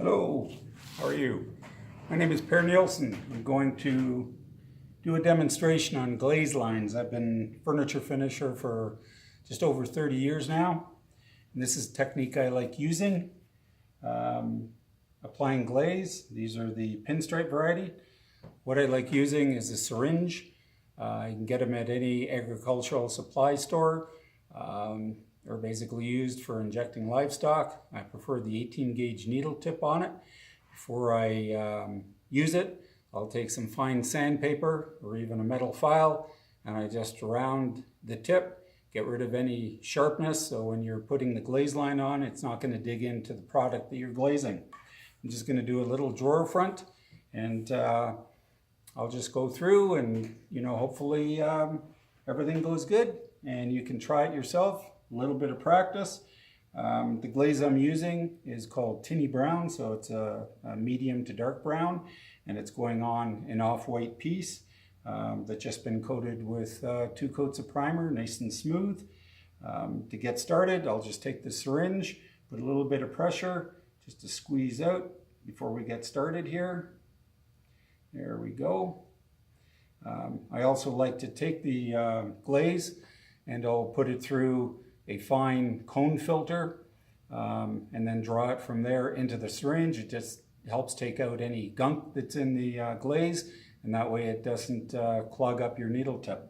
Hello, how are you? My name is Per Nielsen. I'm going to do a demonstration on glaze lines. I've been furniture finisher for just over 30 years now. And this is a technique I like using. Applying glaze. These are the pinstripe variety. What I like using is a syringe. You can get them at any agricultural supply store. They're basically used for injecting livestock. I prefer the 18 gauge needle tip on it. Before I use it, I'll take some fine sandpaper or even a metal file and I just round the tip, get rid of any sharpness, so when you're putting the glaze line on, it's not going to dig into the product that you're glazing. I'm just going to do a little drawer front, and I'll just go through and, hopefully everything goes good and you can try it yourself. A little bit of practice. The glaze I'm using is called tinny brown, so it's a medium to dark brown, and it's going on an off-white piece that's just been coated with 2 coats of primer, nice and smooth. To get started, I'll just take the syringe, put a little bit of pressure just to squeeze out before we get started here. There we go. I also like to take the glaze and I'll put it through a fine cone filter and then draw it from there into the syringe. It just helps take out any gunk that's in the glaze, and that way it doesn't clog up your needle tip.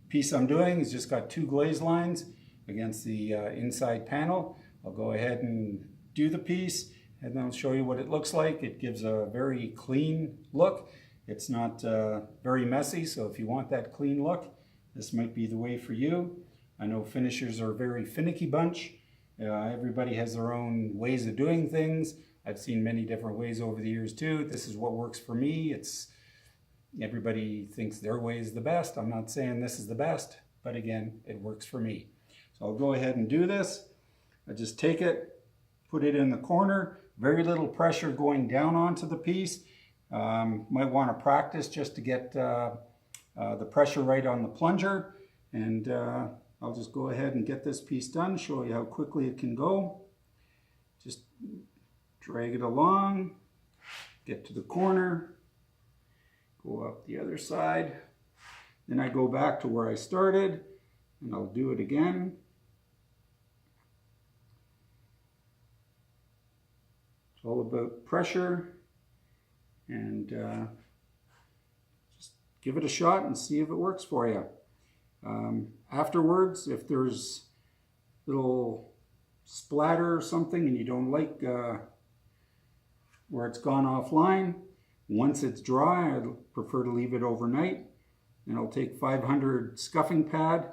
Piece I'm doing is just got 2 glaze lines against the inside panel. I'll go ahead and do the piece and then I'll show you what it looks like. It gives a very clean look. It's not very messy, so if you want that clean look, this might be the way for you. I know finishers are a very finicky bunch. Everybody has their own ways of doing things. I've seen many different ways over the years too. This is what works for me. Everybody thinks their way is the best. I'm not saying this is the best, but again, it works for me. So I'll go ahead and do this. I just take it, put it in the corner, very little pressure going down onto the piece. Might want to practice just to get the pressure right on the plunger, and I'll just go ahead and get this piece done, show you how quickly it can go. Just drag it along, get to the corner, go up the other side. Then I go back to where I started and I'll do it again. It's all about pressure, and just give it a shot and see if it works for you. Afterwards, if there's little splatter or something and you don't like where it's gone offline, once it's dry, I'd prefer to leave it overnight, and I'll take 500 scuffing pad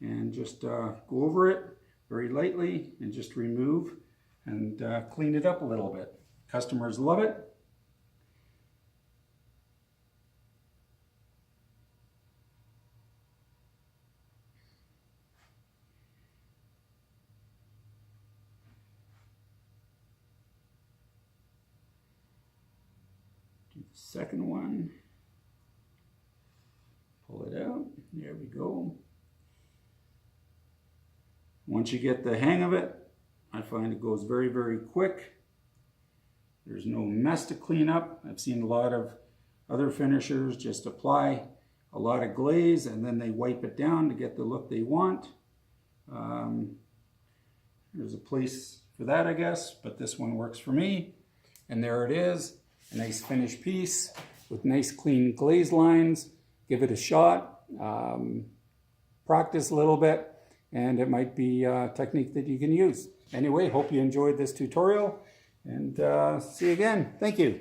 and just go over it very lightly and just remove and clean it up a little bit. Customers love it. Do the second one. Pull it out. There we go. Once you get the hang of it, I find it goes very, very quick. There's no mess to clean up. I've seen a lot of other finishers just apply a lot of glaze and then they wipe it down to get the look they want. There's a place for that, I guess, but this one works for me. And there it is, a nice finished piece with nice clean glaze lines. Give it a shot, practice a little bit, and it might be a technique that you can use. Anyway, hope you enjoyed this tutorial, and see you again. Thank you.